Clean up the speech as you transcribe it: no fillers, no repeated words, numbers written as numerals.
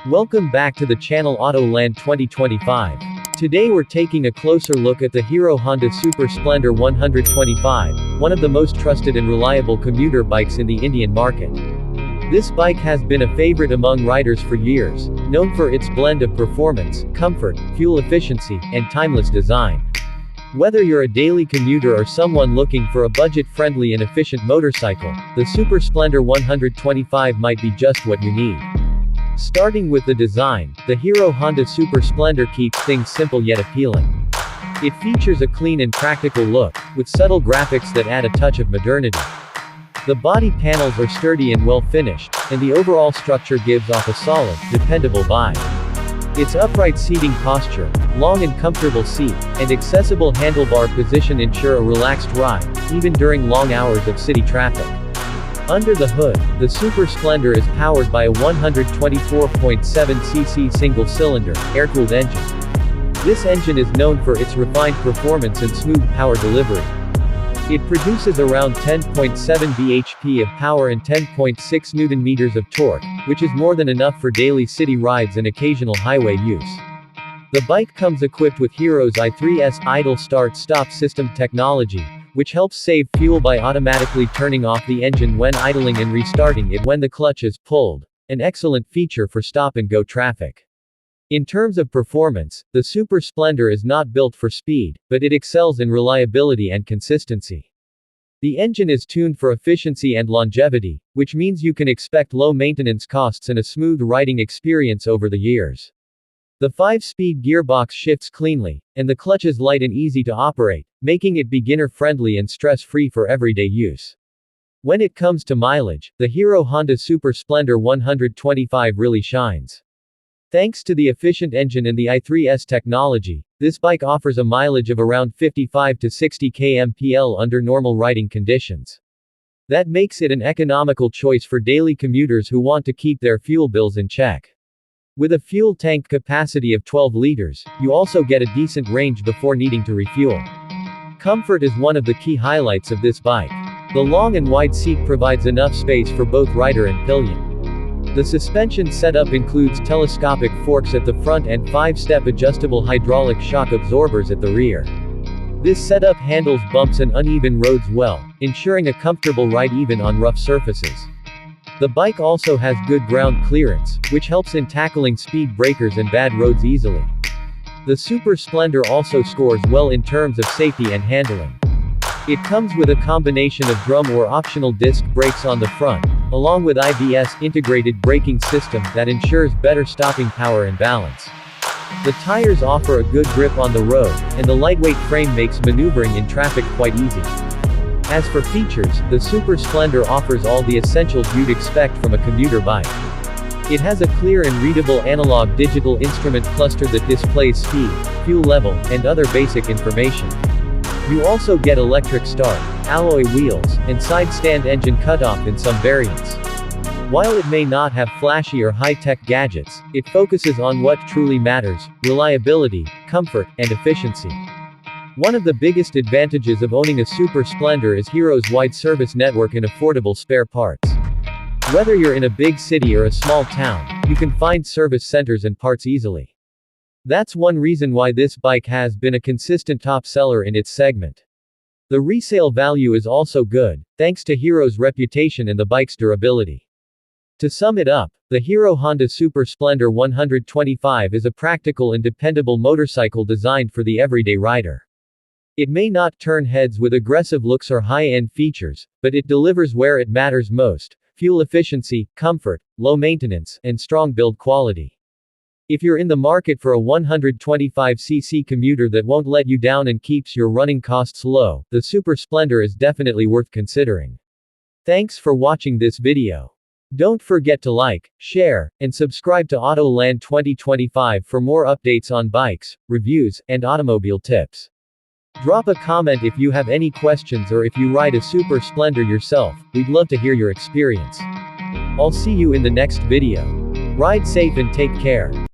Welcome back to the channel Autoland 2025. Today we're taking a closer look at the Hero Honda Super Splendor 125, one of the most trusted and reliable commuter bikes in the Indian market. This bike has been a favorite among riders for years, known for its blend of performance, comfort, fuel efficiency, and timeless design. Whether you're a daily commuter or someone looking for a budget-friendly and efficient motorcycle, the Super Splendor 125 might be just what you need. Starting with the design, the Hero Honda Super Splendor keeps things simple yet appealing. It features a clean and practical look, with subtle graphics that add a touch of modernity. The body panels are sturdy and well finished, and the overall structure gives off a solid, dependable vibe. Its upright seating posture, long and comfortable seat, and accessible handlebar position ensure a relaxed ride, even during long hours of city traffic. Under the hood, the Super Splendor is powered by a 124.7cc single-cylinder, air-cooled engine. This engine is known for its refined performance and smooth power delivery. It produces around 10.7 bhp of power and 10.6 Nm of torque, which is more than enough for daily city rides and occasional highway use. The bike comes equipped with Hero's i3S idle start-stop system technology, which helps save fuel by automatically turning off the engine when idling and restarting it when the clutch is pulled, an excellent feature for stop-and-go traffic. In terms of performance, the Super Splendor is not built for speed, but it excels in reliability and consistency. The engine is tuned for efficiency and longevity, which means you can expect low maintenance costs and a smooth riding experience over the years. The 5-speed gearbox shifts cleanly, and the clutch is light and easy to operate, making it beginner-friendly and stress-free for everyday use. When it comes to mileage, the Hero Honda Super Splendor 125 really shines. Thanks to the efficient engine and the i3S technology, this bike offers a mileage of around 55 to 60 km/h under normal riding conditions. That makes it an economical choice for daily commuters who want to keep their fuel bills in check. With a fuel tank capacity of 12 liters, you also get a decent range before needing to refuel. Comfort is one of the key highlights of this bike. The long and wide seat provides enough space for both rider and pillion. The suspension setup includes telescopic forks at the front and 5-step adjustable hydraulic shock absorbers at the rear. This setup handles bumps and uneven roads well, ensuring a comfortable ride even on rough surfaces. The bike also has good ground clearance, which helps in tackling speed breakers and bad roads easily. The Super Splendor also scores well in terms of safety and handling. It comes with a combination of drum or optional disc brakes on the front, along with IBS integrated braking system that ensures better stopping power and balance. The tires offer a good grip on the road, and the lightweight frame makes maneuvering in traffic quite easy. As for features, the Super Splendor offers all the essentials you'd expect from a commuter bike. It has a clear and readable analog-digital instrument cluster that displays speed, fuel level, and other basic information. You also get electric start, alloy wheels, and side-stand engine cutoff in some variants. While it may not have flashy or high-tech gadgets, it focuses on what truly matters: reliability, comfort, and efficiency. One of the biggest advantages of owning a Super Splendor is Hero's wide service network and affordable spare parts. Whether you're in a big city or a small town, you can find service centers and parts easily. That's one reason why this bike has been a consistent top seller in its segment. The resale value is also good, thanks to Hero's reputation and the bike's durability. To sum it up, the Hero Honda Super Splendor 125 is a practical and dependable motorcycle designed for the everyday rider. It may not turn heads with aggressive looks or high-end features, but it delivers where it matters most: fuel efficiency, comfort, low maintenance, and strong build quality. If you're in the market for a 125cc commuter that won't let you down and keeps your running costs low, the Super Splendor is definitely worth considering. Thanks for watching this video. Don't forget to like, share, and subscribe to Autoland 2025 for more updates on bikes, reviews, and automobile tips. Drop a comment if you have any questions or if you ride a Super Splendor yourself. We'd love to hear your experience. I'll see you in the next video. Ride safe and take care.